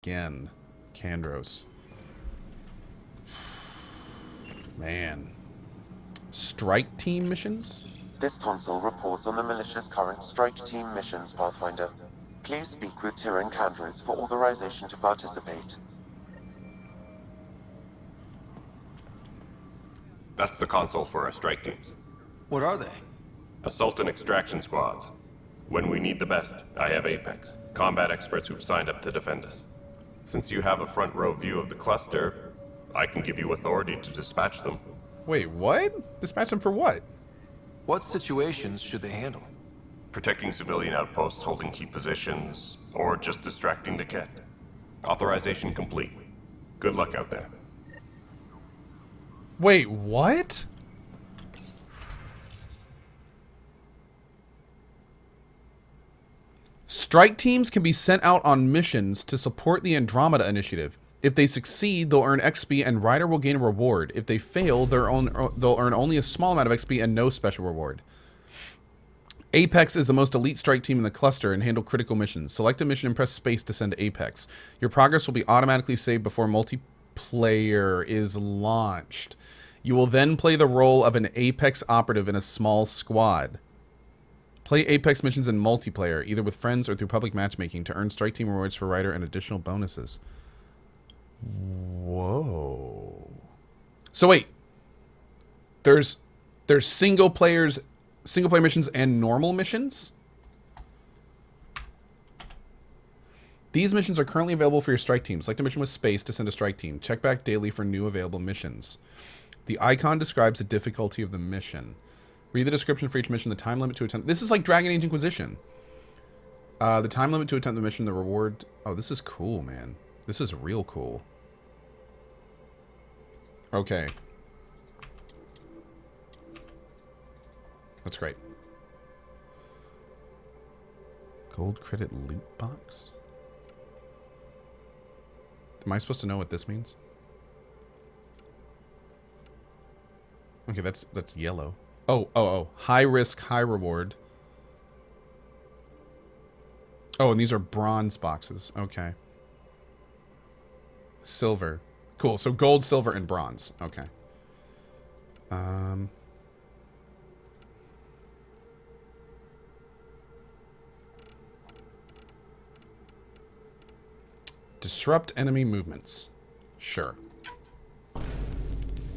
again. Kandros. Man. Strike team missions? This console reports on the militia's current strike team missions, Pathfinder. Please speak with Tyrion Kandros for authorization to participate. That's the console for our strike teams. What are they? Assault and extraction squads. When we need the best, I have Apex, combat experts who've signed up to defend us. Since you have a front row view of the cluster, I can give you authority to dispatch them. Wait, what? Dispatch them for what? What situations should they handle? Protecting civilian outposts holding key positions, or just distracting the kit. Authorization complete. Good luck out there. Wait, what? Strike teams can be sent out on missions to support the Andromeda initiative. If they succeed, they'll earn XP and Ryder will gain a reward. If they fail, they'll earn only a small amount of XP and no special reward. Apex is the most elite strike team in the cluster and handle critical missions. Select a mission and press space to send to Apex. Your progress will be automatically saved before multiplayer is launched. You will then play the role of an Apex operative in a small squad. Play Apex missions in multiplayer, either with friends or through public matchmaking, to earn strike team rewards for Ryder and additional bonuses. Whoa. So wait. There's single player missions and normal missions? These missions are currently available for your strike team. Select a mission with space to send a strike team. Check back daily for new available missions. The icon describes the difficulty of the mission. Read the description for each mission, the time limit to attempt. This is like Dragon Age Inquisition. The time limit to attempt the mission, the reward. Oh, this is cool, man. This is real cool. Okay. That's great. Gold credit loot box? Am I supposed to know what this means? Okay, that's yellow. Oh. High risk, high reward. Oh, and these are bronze boxes. Okay. Silver. Cool. So gold, silver, and bronze. Okay. Disrupt enemy movements. Sure.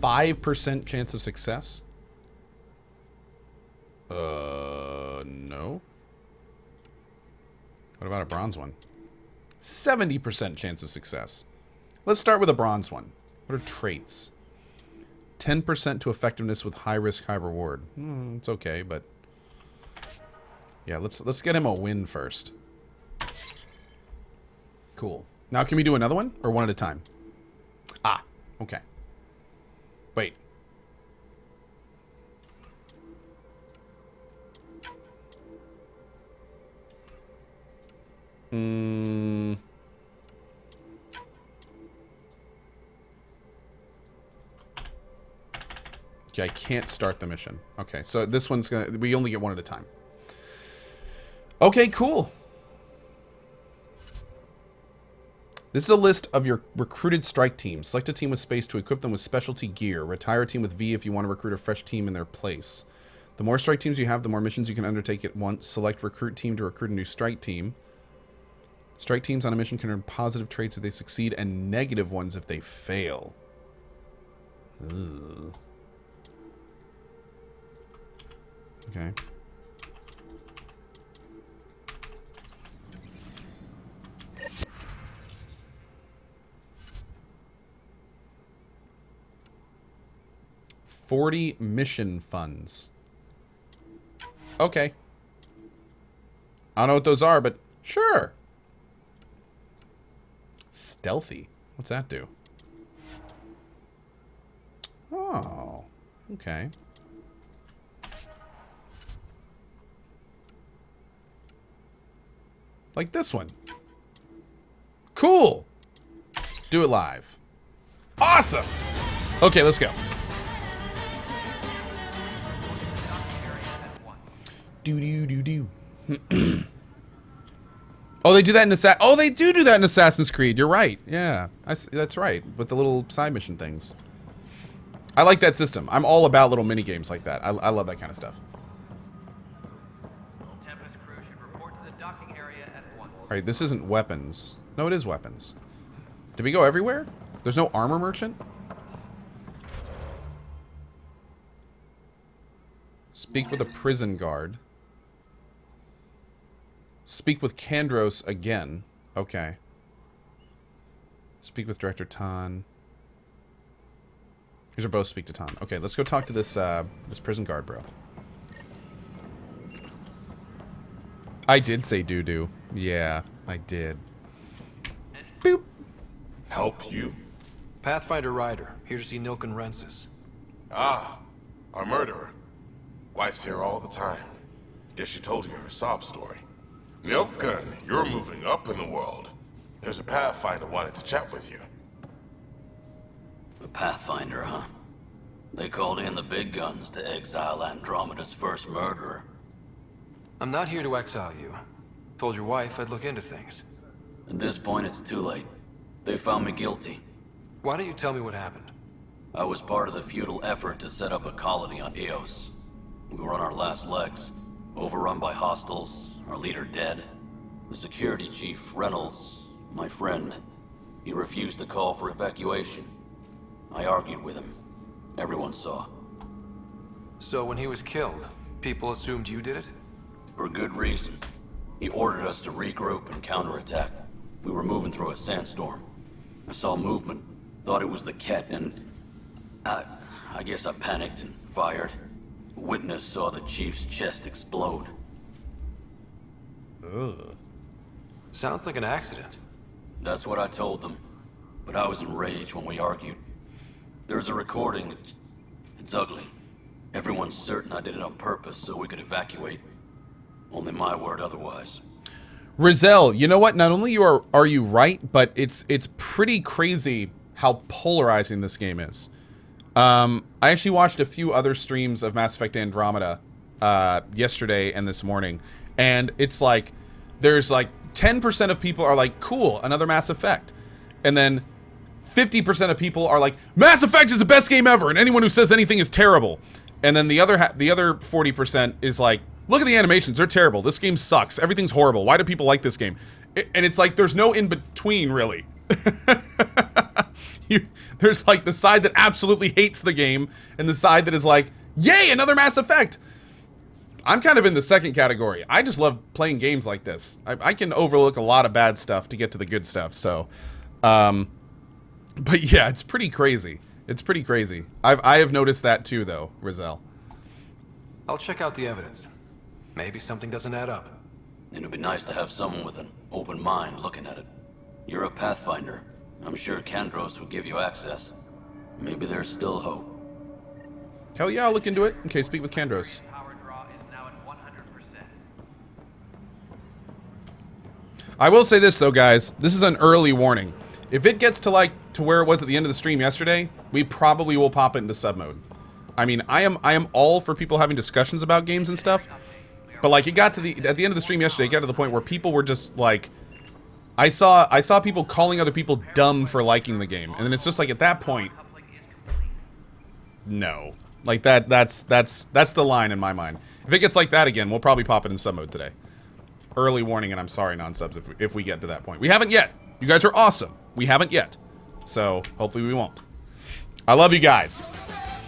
5% chance of success? No. What about a bronze one? 70% chance of success. Let's start with a bronze one. What are traits? 10% to effectiveness with high risk, high reward. It's okay, but yeah, let's get him a win first. Cool. Now can we do another one or one at a time? Ah, okay. Wait. Okay, I can't start the mission. Okay, so this one's gonna... We only get one at a time. Okay, cool. This is a list of your recruited strike teams. Select a team with space to equip them with specialty gear. Retire a team with V if you want to recruit a fresh team in their place. The more strike teams you have, the more missions you can undertake at once. Select recruit team to recruit a new strike team. Strike teams on a mission can earn positive traits if they succeed and negative ones if they fail. Ugh. Okay. $40 mission funds. Okay. I don't know what those are, but sure. Stealthy. What's that do? Oh, okay. Like this one. Cool. Do it live. Awesome. Okay, let's go. Do. Oh, they do that in Oh, they do that in Assassin's Creed. You're right. Yeah, that's right. With the little side mission things. I like that system. I'm all about little mini games like that. I love that kind of stuff. Tempest crew should report to the docking area at once. All right, this isn't weapons. No, it is weapons. Did we go everywhere? There's no armor merchant? Speak with a prison guard. Speak with Kandros again. Okay. Speak with Director Tan. These are both speak to Tan. Okay, let's go talk to this this prison guard, bro. I did say doo-doo. Yeah, I did. Boop. Help you? Pathfinder Ryder, here to see Nilken Rensis. Ah, our murderer. Wife's here all the time. Guess she told you her sob story. Nilken, you're moving up in the world. There's a Pathfinder wanted to chat with you. The Pathfinder, huh? They called in the big guns to exile Andromeda's first murderer. I'm not here to exile you. Told your wife I'd look into things. At this point, it's too late. They found me guilty. Why don't you tell me what happened? I was part of the futile effort to set up a colony on Eos. We were on our last legs, overrun by hostiles, our leader dead. The security chief, Reynolds, my friend, he refused to call for evacuation. I argued with him. Everyone saw. So when he was killed, people assumed you did it? For good reason. He ordered us to regroup and counterattack. We were moving through a sandstorm. I saw movement, thought it was the Ket, and I guess I panicked and fired. A witness saw the chief's chest explode. Ugh. Sounds like an accident. That's what I told them, but I was enraged when we argued. There's a recording. It's ugly. Everyone's certain I did it on purpose so we could evacuate. Only my word otherwise. Rizal, you know what? Not only are you right, but it's pretty crazy how polarizing this game is. I actually watched a few other streams of Mass Effect Andromeda yesterday and this morning, and it's like there's like 10% of people are like, cool, another Mass Effect, and then 50% of people are like, Mass Effect is the best game ever, and anyone who says anything is terrible. And then the other 40% is like, look at the animations, they're terrible. This game sucks. Everything's horrible. Why do people like this game? And it's like there's no in between, really. There's like the side that absolutely hates the game and the side that is like, yay, another Mass Effect. I'm kind of in the second category. I just love playing games like this. I can overlook a lot of bad stuff to get to the good stuff. So, but yeah, it's pretty crazy. It's pretty crazy. I have noticed that too, though, Rizal. I'll check out the evidence. Maybe something doesn't add up. It'd be nice to have someone with an open mind looking at it. You're a Pathfinder. I'm sure Kandros would give you access. Maybe there's still hope. Hell yeah, I'll look into it. Okay, speak with Kandros. Power draw is now at 100%. I will say this though, guys. This is an early warning. If it gets to where it was at the end of the stream yesterday, we probably will pop it into sub mode. I mean, I am all for people having discussions about games and stuff, but like it got to at the end of the stream yesterday, it got to the point where people were just like, I saw people calling other people dumb for liking the game, and then it's just like at that point, no, like that's the line in my mind. If it gets like that again, we'll probably pop it in sub mode today. Early warning, and I'm sorry, non-subs, if we get to that point. We haven't yet. You guys are awesome. We haven't yet, so hopefully we won't. I love you guys.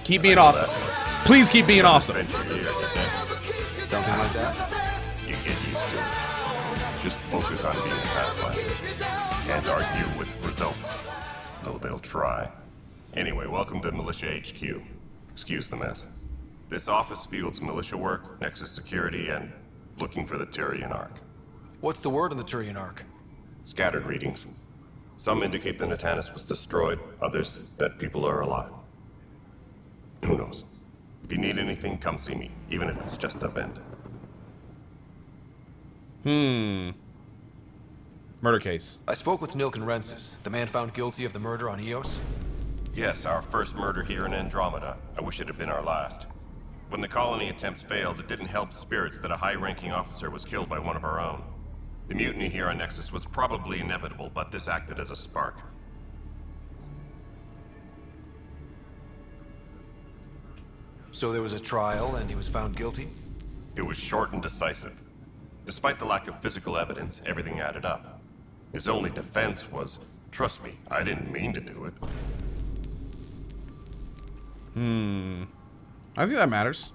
Keep being awesome. Please keep being awesome. Something like that? You get used to it. Just focus on being a Pathfinder. Can't argue with results, though they'll try. Anyway, welcome to Militia HQ. Excuse the mess. This office fields militia work, Nexus security, and looking for the Tyrian Ark. What's the word on the Turian Ark? Scattered readings. Some indicate the Natanus was destroyed, others that people are alive. Who knows? If you need anything, come see me, even if it's just a vent. Murder case. I spoke with Nilken Rensis, the man found guilty of the murder on Eos. Yes, our first murder here in Andromeda. I wish it had been our last. When the colony attempts failed, it didn't help spirits that a high-ranking officer was killed by one of our own. The mutiny here on Nexus was probably inevitable, but this acted as a spark. So there was a trial and he was found guilty? It was short and decisive. Despite the lack of physical evidence, everything added up. His only defense was, trust me, I didn't mean to do it. I think that matters.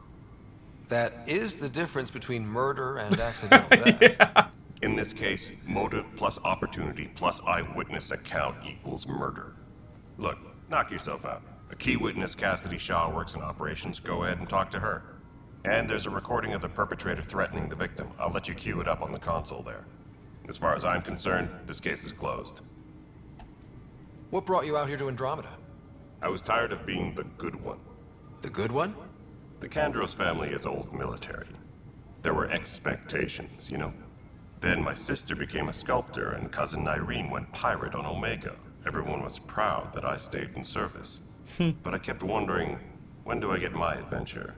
That is the difference between murder and accidental death. Yeah. In this case, motive plus opportunity plus eyewitness account equals murder. Look, knock yourself out. A key witness, Cassidy Shaw, works in operations. Go ahead and talk to her. And there's a recording of the perpetrator threatening the victim. I'll let you cue it up on the console there. As far as I'm concerned, this case is closed. What brought you out here to Andromeda? I was tired of being the good one. The good one? The Kandros family is old military. There were expectations, you know? Then my sister became a sculptor and cousin Irene went pirate on Omega. Everyone was proud that I stayed in service. But I kept wondering, when do I get my adventure?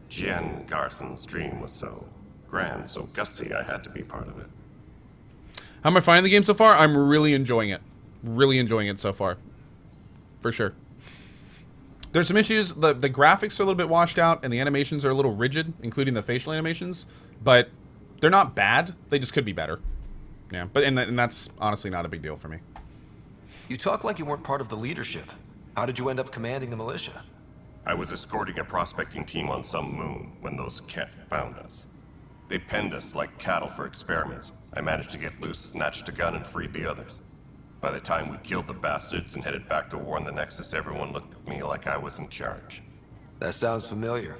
Jen Garson's dream was so grand, so gutsy, I had to be part of it. How am I finding the game so far? I'm really enjoying it. Really enjoying it so far. For sure. There's some issues. The graphics are a little bit washed out, and the animations are a little rigid, including the facial animations. But they're not bad. They just could be better. Yeah, but and that's honestly not a big deal for me. You talk like you weren't part of the leadership. How did you end up commanding the militia? I was escorting a prospecting team on some moon when those Ket found us. They penned us like cattle for experiments. I managed to get loose, snatched a gun, and freed the others. By the time we killed the bastards and headed back to warn the Nexus, everyone looked at me like I was in charge. That sounds familiar.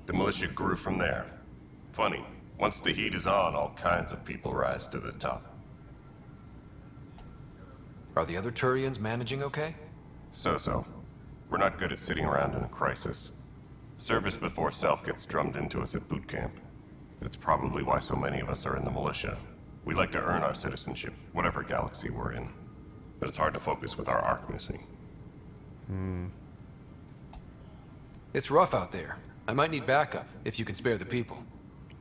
The militia grew from there. Funny, once the heat is on, all kinds of people rise to the top. Are the other Turians managing okay? So. We're not good at sitting around in a crisis. Service before self gets drummed into us at boot camp. That's probably why so many of us are in the militia. We like to earn our citizenship, whatever galaxy we're in. But it's hard to focus with our arc missing. It's rough out there. I might need backup, if you can spare the people.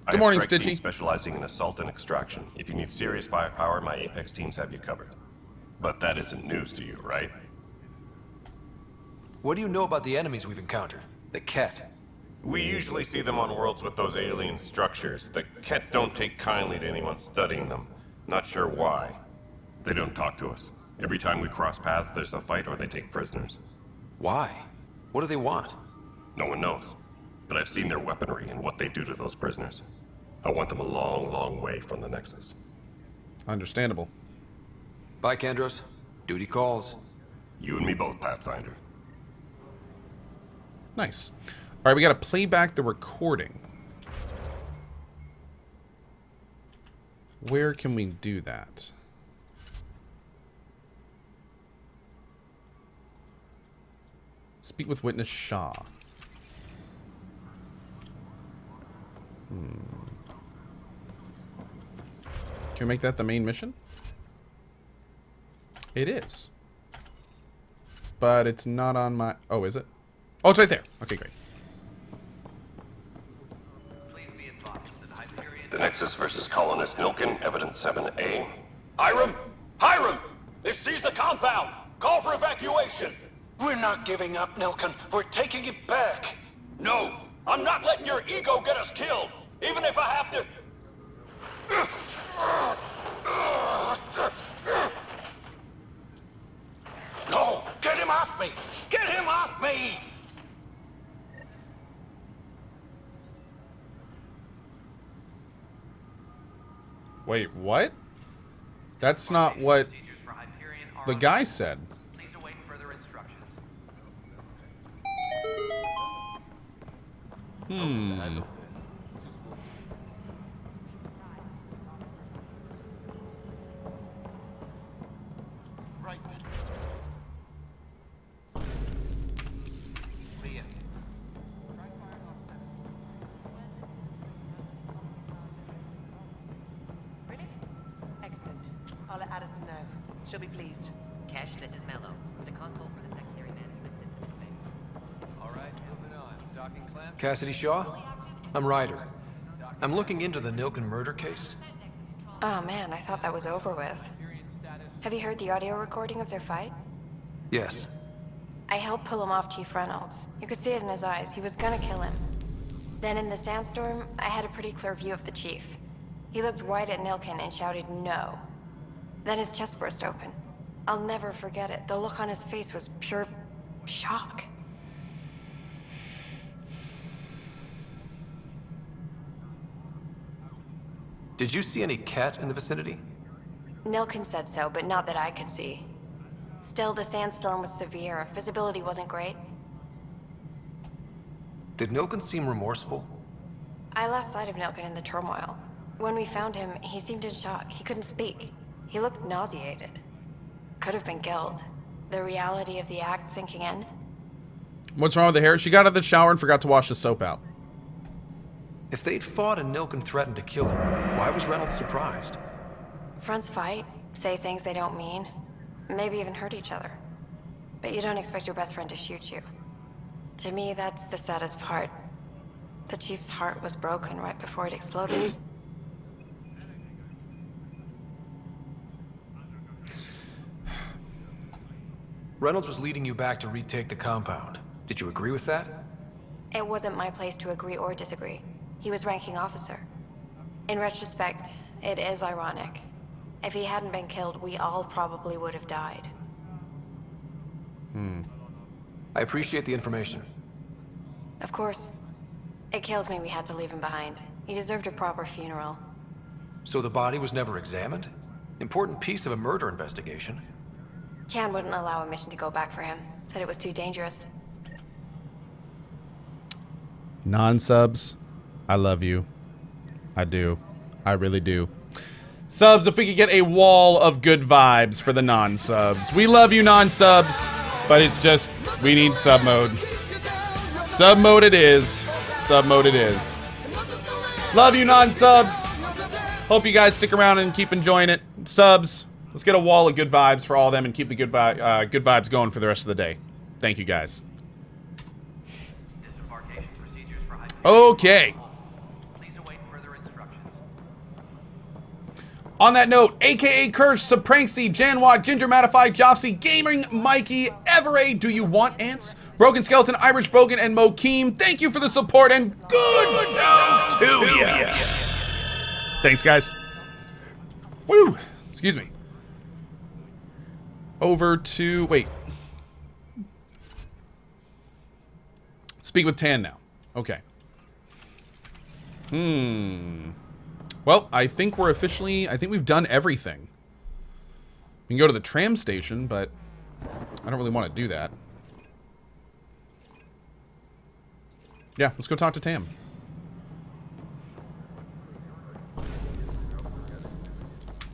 Good morning, I have strike Stitchy. teams specializing in assault and extraction. If you need serious firepower, my Apex teams have you covered. But that isn't news to you, right? What do you know about the enemies we've encountered? The Ket? We usually see them on worlds with those alien structures. The Ket don't take kindly to anyone studying them. Not sure why. They don't talk to us. Every time we cross paths, there's a fight or they take prisoners. Why? What do they want? No one knows. But I've seen their weaponry and what they do to those prisoners. I want them a long, long way from the Nexus. Understandable. Bye, Kandros. Duty calls. You and me both, Pathfinder. Nice. All right, we got to play back the recording. Where can we do that? Speak with witness Shaw. Can we make that the main mission? It is. But it's not on my... Oh, is it? Oh, it's right there. Okay, great. Please be advised that Hyperion... The Nexus versus Colonist Nilken, Evidence 7A. Hiram! Hiram! They've seized the compound! Call for evacuation! We're not giving up, Nilken. We're taking it back. No! I'm not letting your ego get us killed! Even if I have to... No! Get him off me! Get him off me! Wait, what? That's not what Procedures for Hyperion are the on- guy said. Please await further instructions. Leah. Really? Excellent. I'll let Addison know. She'll be pleased. Kesh, this is Mello. The console for the secondary management system is fixed. All right, moving on. Docking clamp. Cassidy Shaw? I'm Ryder. I'm looking into the Nilken murder case. Oh man, I thought that was over with. Have you heard the audio recording of their fight? Yes. I helped pull him off Chief Reynolds. You could see it in his eyes. He was gonna kill him. Then in the sandstorm, I had a pretty clear view of the Chief. He looked right at Nilkin and shouted no. Then his chest burst open. I'll never forget it. The look on his face was pure shock. Did you see any cat in the vicinity? Nilkin said so, but not that I could see. Still, the sandstorm was severe. Visibility wasn't great. Did Nilkin seem remorseful? I lost sight of Nilkin in the turmoil. When we found him, he seemed in shock. He couldn't speak. He looked nauseated. Could have been killed. The reality of the act sinking in. What's wrong with the hair? She got out of the shower and forgot to wash the soap out. If they'd fought and Nilkin threatened to kill him, why was Reynolds surprised? Fronts fight, say things they don't mean, maybe even hurt each other. But you don't expect your best friend to shoot you. To me, that's the saddest part. The Chief's heart was broken right before it exploded. Reynolds was leading you back to retake the compound. Did you agree with that? It wasn't my place to agree or disagree. He was ranking officer. In retrospect, it is ironic. If he hadn't been killed, we all probably would have died. I appreciate the information. Of course. It kills me we had to leave him behind. He deserved a proper funeral. So the body was never examined? Important piece of a murder investigation. Tian wouldn't allow a mission to go back for him. Said it was too dangerous. Non-subs, I love you. I do. I really do. Subs, if we could get a wall of good vibes for the non-subs. We love you, non-subs, but it's just, we need sub mode. Sub mode it is. Sub mode it is. Love you, non-subs. Hope you guys stick around and keep enjoying it. Subs, let's get a wall of good vibes for all of them and keep the good vibes going for the rest of the day. Thank you, guys. Disembarkation procedures for Okay. Please await further instructions. On that note, aka Kirsch, Supranksy, Janwad, Ginger Mattify, Jopsy, Gaming, Mikey, Everay, Do You Want Ants, Broken Skeleton, Irish Bogan, and Mokeem, thank you for the support and good down to ya. Thanks, guys. Woo! Excuse me. Over to, wait. Speak with Tan now. Okay. Well, I think we're officially, I think we've done everything. We can go to the tram station, but I don't really want to do that. Yeah, let's go talk to Tam.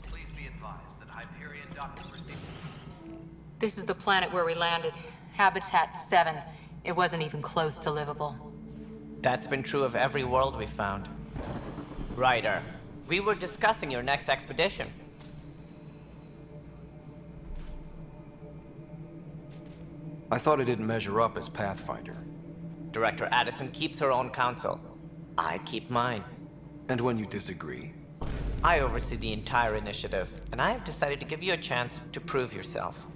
Please be advised that Hyperion docking procedures. This is the planet where we landed. Habitat 7. It wasn't even close to livable. That's been true of every world we found. Ryder, we were discussing your next expedition. I thought I didn't measure up as Pathfinder. Director Addison keeps her own counsel. I keep mine. And when you disagree? I oversee the entire initiative, and I have decided to give you a chance to prove yourself.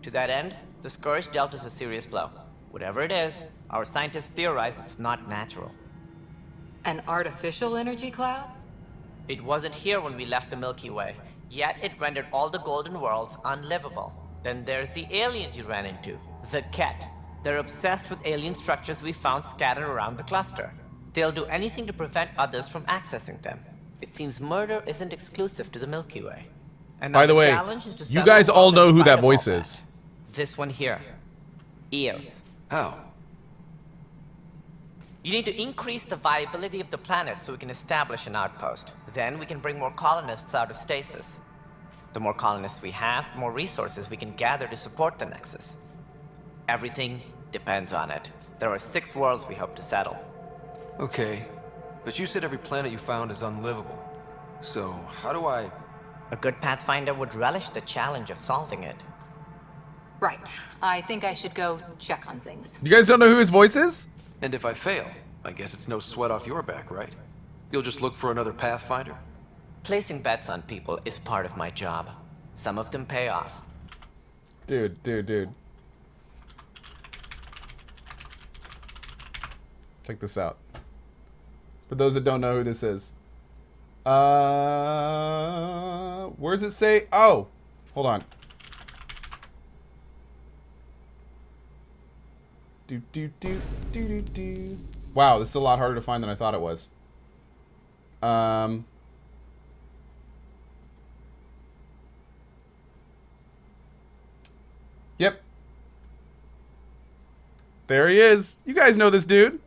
To that end, the Scourge dealt us a serious blow. Whatever it is, our scientists theorize it's not natural. An artificial energy cloud? It wasn't here when we left the Milky Way, yet it rendered all the golden worlds unlivable. Then there's the aliens you ran into, the Ket. They're obsessed with alien structures we found scattered around the cluster. They'll do anything to prevent others from accessing them. It seems murder isn't exclusive to the Milky Way. And by the way, you guys all know who that voice is. This one here. Eos. How? You need to increase the viability of the planet so we can establish an outpost. Then we can bring more colonists out of stasis. The more colonists we have, the more resources we can gather to support the Nexus. Everything depends on it. There are 6 worlds we hope to settle. Okay, but you said every planet you found is unlivable. So, how do I... A good Pathfinder would relish the challenge of solving it. Right. I think I should go check on things. You guys don't know who his voice is? And if I fail, I guess it's no sweat off your back, right? You'll just look for another Pathfinder? Placing bets on people is part of my job. Some of them pay off. Dude. Check this out. For those that don't know who this is. Where does it say? Oh, hold on. Wow, this is a lot harder to find than I thought it was. Yep. There he is. You guys know this dude.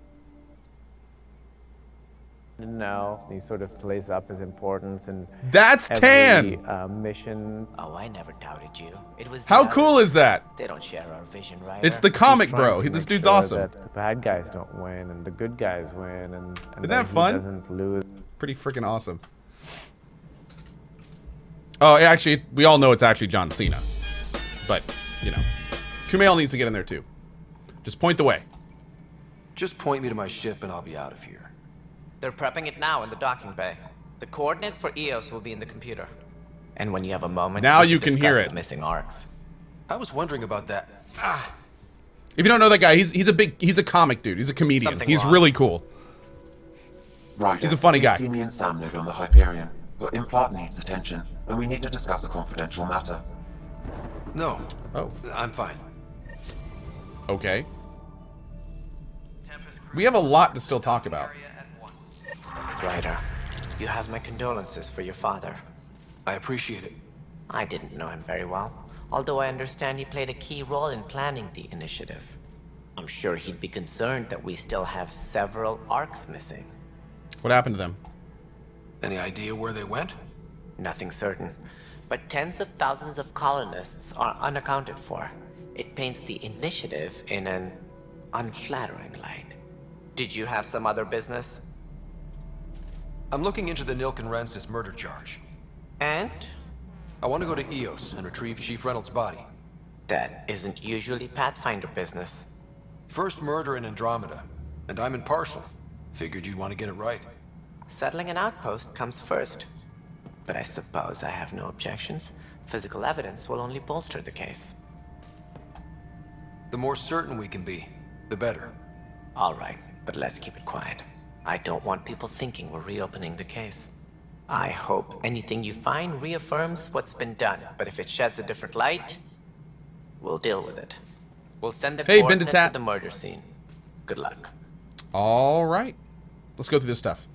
No, he sort of plays up his importance and that's every, Tan. Mission. Oh, I never doubted you. It was how cool is that? They don't share our vision, right? It's the comic, bro. This dude's awesome. That the bad guys don't win and the good guys win, and isn't that fun? He doesn't lose. Pretty freaking awesome. Oh, actually, we all know it's actually John Cena, but you know, Kumail needs to get in there too. Just point the way. Just point me to my ship and I'll be out of here. They're prepping it now in the docking bay. The coordinates for EOS will be in the computer. And when you have a moment, now we you can hear discuss it. The missing arcs. I was wondering about that. If you don't know that guy, he's a comic dude. He's a comedian. Something He's wrong. really cool. Ryder, He's a funny guy. See me and Sam live on the Hyperion. Your implant needs attention, and we need to discuss a confidential matter. No. Oh. I'm fine. Okay. We have a lot to still talk about. Ryder, you have my condolences for your father. I appreciate it. I didn't know him very well, although I understand he played a key role in planning the initiative. I'm sure he'd be concerned that we still have several arcs missing. What happened to them? Any idea where they went? Nothing certain, but tens of thousands of colonists are unaccounted for. It paints the initiative in an unflattering light. Did you have some other business? I'm looking into the Nilk and Rensis murder charge. And? I want to go to EOS and retrieve Chief Reynolds' body. That isn't usually Pathfinder business. First murder in Andromeda, and I'm impartial. Figured you'd want to get it right. Settling an outpost comes first. But I suppose I have no objections. Physical evidence will only bolster the case. The more certain we can be, the better. All right, but let's keep it quiet. I don't want people thinking we're reopening the case. I hope anything you find reaffirms what's been done, but if it sheds a different light, we'll deal with it. We'll send the coordinates to the murder scene. Good luck. All right. Let's go through this stuff.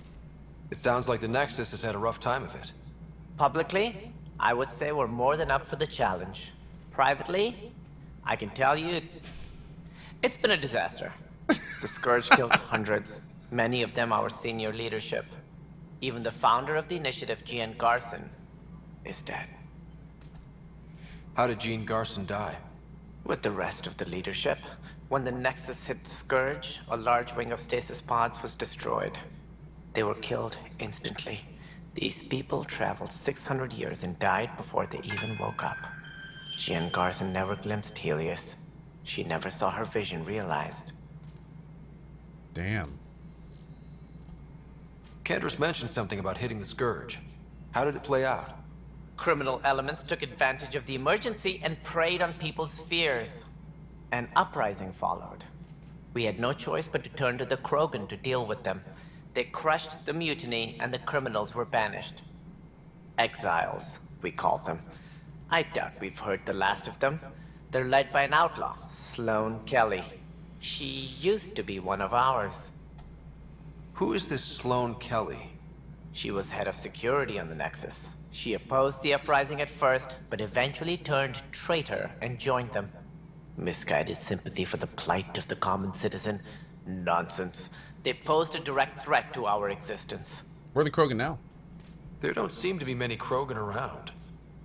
It sounds like the Nexus has had a rough time of it. Publicly, I would say we're more than up for the challenge. Privately, I can tell you, it's been a disaster. The Scourge killed hundreds, many of them our senior leadership. Even the founder of the initiative, Jean Garson, is dead. How did Jean Garson die? With the rest of the leadership. When the Nexus hit the Scourge, a large wing of stasis pods was destroyed. They were killed instantly. These people traveled 600 years and died before they even woke up. Jean Garson never glimpsed Helios. She never saw her vision realized. Damn. Cantor's mentioned something about hitting the Scourge. How did it play out? Criminal elements took advantage of the emergency and preyed on people's fears. An uprising followed. We had no choice but to turn to the Krogan to deal with them. They crushed the mutiny and the criminals were banished. Exiles, we call them. I doubt we've heard the last of them. They're led by an outlaw, Sloane Kelly. She used to be one of ours. Who is this Sloane Kelly? She was head of security on the Nexus. She opposed the uprising at first, but eventually turned traitor and joined them. Misguided sympathy for the plight of the common citizen? Nonsense. They posed a direct threat to our existence. Where are the Krogan now? There don't seem to be many Krogan around.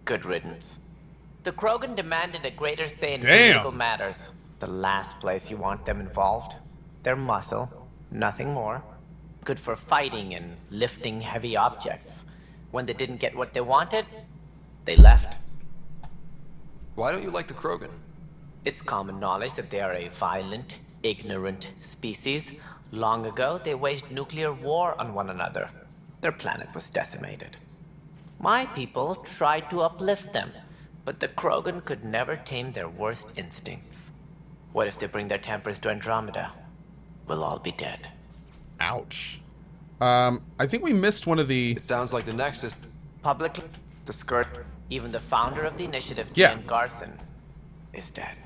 Good riddance. The Krogan demanded a greater say in Damn. political matters. The last place you want them involved. Their muscle, nothing more. Good for fighting and lifting heavy objects. When they didn't get what they wanted, they left. Why don't you like the Krogan? It's common knowledge that they are a violent, ignorant species. Long ago, they waged nuclear war on one another. Their planet was decimated. My people tried to uplift them, but the Krogan could never tame their worst instincts. What if they bring their tempers to Andromeda? We'll all be dead. Ouch. I think we missed one of the... It sounds like the Nexus... Publicly, the skirt, even the founder of the initiative, Yeah. Jan Garson, is dead.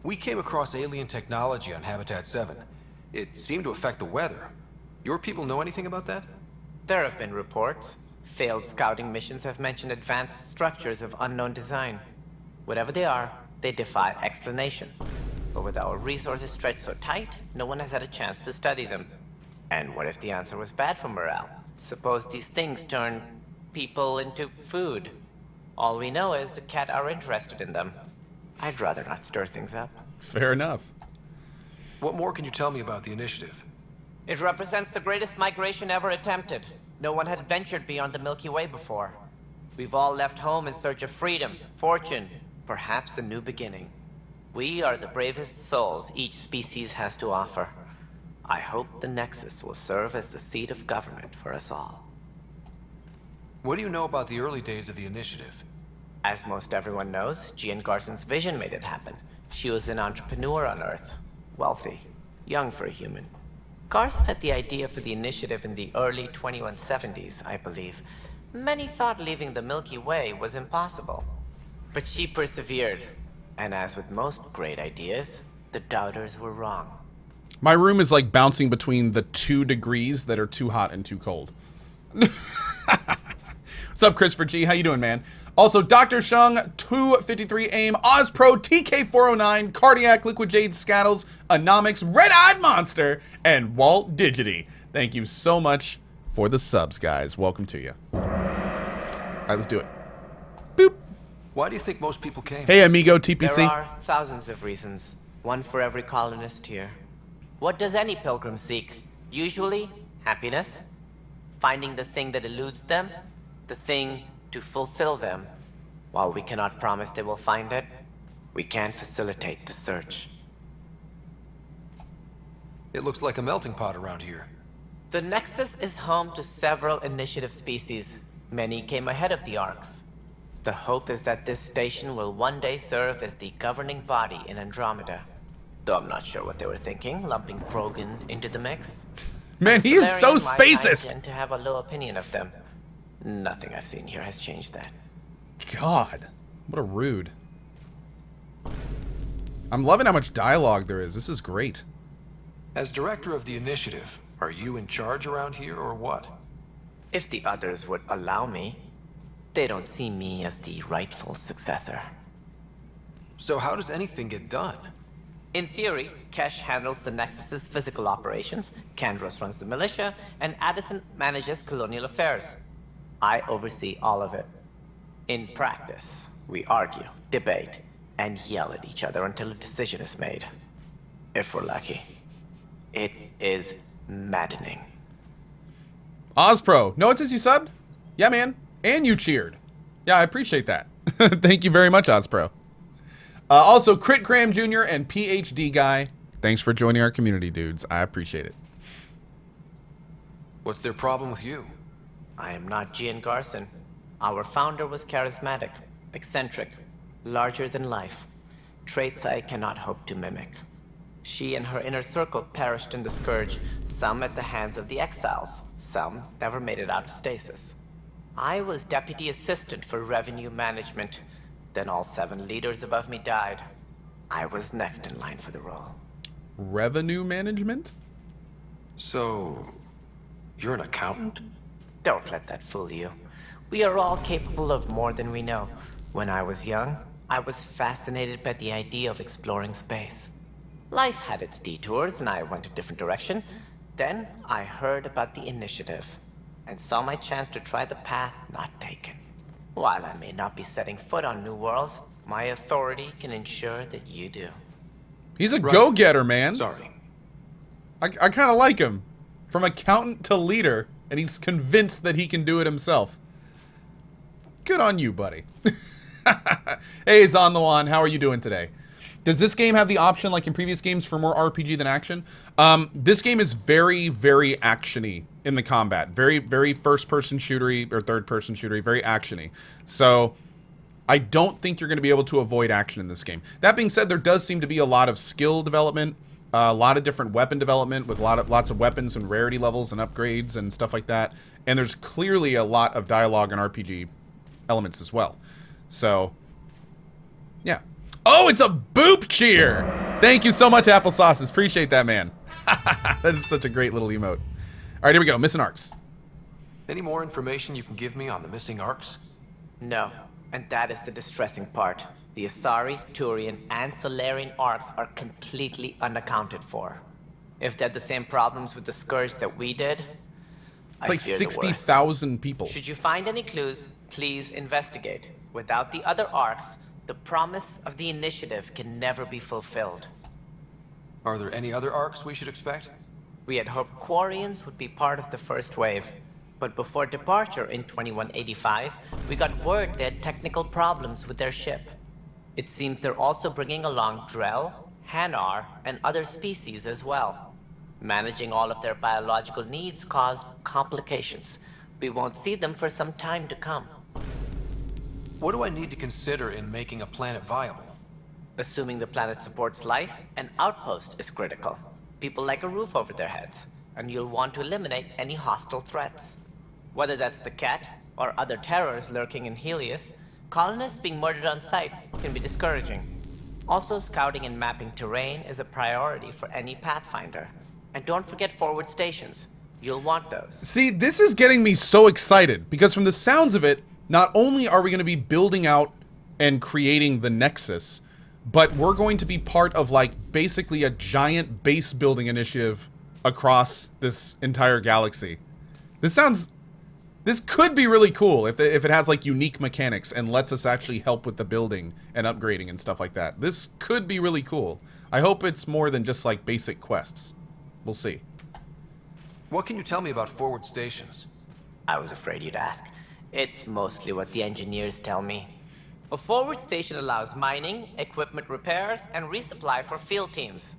We came across alien technology on Habitat 7. It seemed to affect the weather. Your people know anything about that? There have been reports. Failed scouting missions have mentioned advanced structures of unknown design. Whatever they are, they defy explanation. But with our resources stretched so tight, no one has had a chance to study them. And what if the answer was bad for morale? Suppose these things turn people into food. All we know is the Cat are interested in them. I'd rather not stir things up. Fair enough. What more can you tell me about the initiative? It represents the greatest migration ever attempted. No one had ventured beyond the Milky Way before. We've all left home in search of freedom, fortune, perhaps a new beginning. We are the bravest souls each species has to offer. I hope the Nexus will serve as the seat of government for us all. What do you know about the early days of the initiative? As most everyone knows, Gian Garson's vision made it happen. She was an entrepreneur on Earth. Wealthy. Young for a human. Garson had the idea for the initiative in the early 2170s, I believe. Many thought leaving the Milky Way was impossible. But she persevered. And as with most great ideas, the doubters were wrong. My room is like bouncing between the 2 degrees that are too hot and too cold. What's up, Christopher G? How you doing, man? Also, Dr. Shung, 253 AIM, Ozpro, TK409, Cardiac, Liquid Jade, Scattles, Anomics, Red-Eyed Monster, and Walt Digity. Thank you so much for the subs, guys. Welcome to you. All right, let's do it. Boop. Why do you think most people came? Hey, amigo, TPC. There are thousands of reasons. One for every colonist here. What does any pilgrim seek? Usually, happiness. Finding the thing that eludes them. The thing to fulfill them. While we cannot promise they will find it, we can facilitate the search. It looks like a melting pot around here. The Nexus is home to several initiative species. Many came ahead of the Arks. The hope is that this station will one day serve as the governing body in Andromeda. Though I'm not sure what they were thinking, lumping Krogan into the mix. Man, he is so spacist. I tend to have a low opinion of them. Nothing I've seen here has changed that. God, what a rude. I'm loving how much dialogue there is. This is great. As director of the initiative, are you in charge around here or what? If the others would allow me, they don't see me as the rightful successor. So how does anything get done? In theory, Kesh handles the Nexus's physical operations, Kandros runs the militia, and Addison manages colonial affairs. I oversee all of it. In practice, we argue, debate, and yell at each other until a decision is made. If we're lucky. It is maddening. Ozpro, no one says you subbed? Yeah, man. And you cheered. Yeah, I appreciate that. Thank you very much, Ozpro. Also, Crit Graham Jr. and PhD Guy. Thanks for joining our community, dudes. I appreciate it. What's their problem with you? I am not Gian Garson. Our founder was charismatic, eccentric, larger than life. Traits I cannot hope to mimic. She and her inner circle perished in the Scourge, some at the hands of the Exiles, some never made it out of stasis. I was deputy assistant for revenue management. Then all 7 leaders above me died. I was next in line for the role. Revenue management? So, you're an accountant? Don't let that fool you. We are all capable of more than we know. When I was young, I was fascinated by the idea of exploring space. Life had its detours and I went a different direction. Then I heard about the initiative and saw my chance to try the path not taken. While I may not be setting foot on new worlds, my authority can ensure that you do. He's a go-getter, man. Sorry. I kind of like him. From accountant to leader, and he's convinced that he can do it himself. Good on you, buddy. Hey, Zon the One, how are you doing today? Does this game have the option, like in previous games, for more RPG than action? This game is very, very actiony in the combat. Very, very first-person shootery, or third-person shootery, very actiony. So I don't think you're going to be able to avoid action in this game. That being said, there does seem to be a lot of skill development, a lot of different weapon development with lots of weapons and rarity levels and upgrades and stuff like that. And there's clearly a lot of dialogue and RPG elements as well. So, yeah. Oh, it's a boop cheer! Thank you so much, Apple Sauces. Appreciate that, man. That is such a great little emote. All right, here we go. Missing arcs. Any more information you can give me on the missing arcs? No, and that is the distressing part. The Asari, Turian, and Solarian arcs are completely unaccounted for. If they had the same problems with the Scourge that we did, it's like 60,000 people. Should you find any clues, please investigate. Without the other arcs, the promise of the initiative can never be fulfilled. Are there any other arcs we should expect? We had hoped Quarians would be part of the first wave. But before departure in 2185, we got word they had technical problems with their ship. It seems they're also bringing along Drell, Hanar, and other species as well. Managing all of their biological needs caused complications. We won't see them for some time to come. What do I need to consider in making a planet viable? Assuming the planet supports life, an outpost is critical. People like a roof over their heads, and you'll want to eliminate any hostile threats. Whether that's the Cat, or other terrors lurking in Helios, colonists being murdered on sight can be discouraging. Also, scouting and mapping terrain is a priority for any Pathfinder. And don't forget forward stations. You'll want those. See, this is getting me so excited, because from the sounds of it, not only are we going to be building out and creating the Nexus, but we're going to be part of, like, basically a giant base building initiative across this entire galaxy. This could be really cool if it has, like, unique mechanics and lets us actually help with the building and upgrading and stuff like that. This could be really cool. I hope it's more than just, like, basic quests. We'll see. What can you tell me about forward stations? I was afraid you'd ask. It's mostly what the engineers tell me. A forward station allows mining, equipment repairs, and resupply for field teams.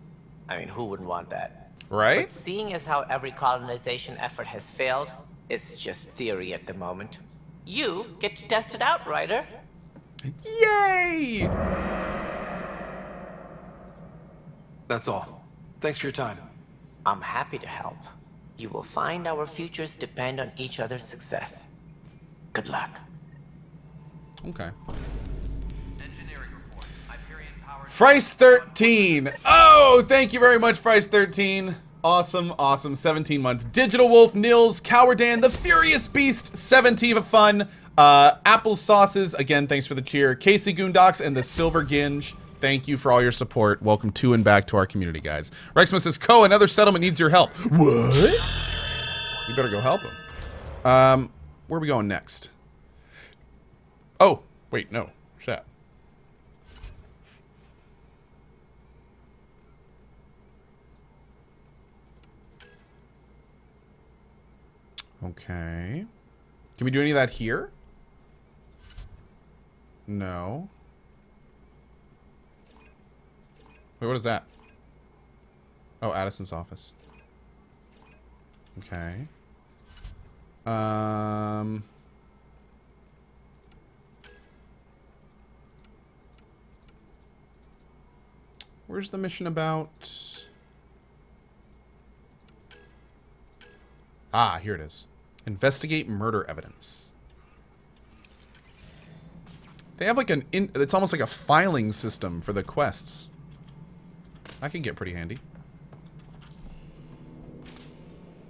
I mean, who wouldn't want that? Right? But seeing as how every colonization effort has failed, it's just theory at the moment. You get to test it out, Ryder. Yay! That's all. Thanks for your time. I'm happy to help. You will find our futures depend on each other's success. Good luck. Okay. Engineering report. Hyperion power. Frice13. Oh, thank you very much, Frice13. Awesome, awesome. 17 months. Digital Wolf, Nils, Cowardan, The Furious Beast, 17 of fun. Apple Sauces, again, thanks for the cheer. Casey Goondocks and the Silver Ginge. Thank you for all your support. Welcome to and back to our community, guys. Rexma says, another settlement needs your help. What? You better go help him. Where are we going next? Oh, wait, no. Shit. Okay. Can we do any of that here? No. Wait, what is that? Oh, Addison's office. Okay. Where's the mission about? Ah, here it is. Investigate murder evidence. They have like it's almost like a filing system for the quests. That can get pretty handy.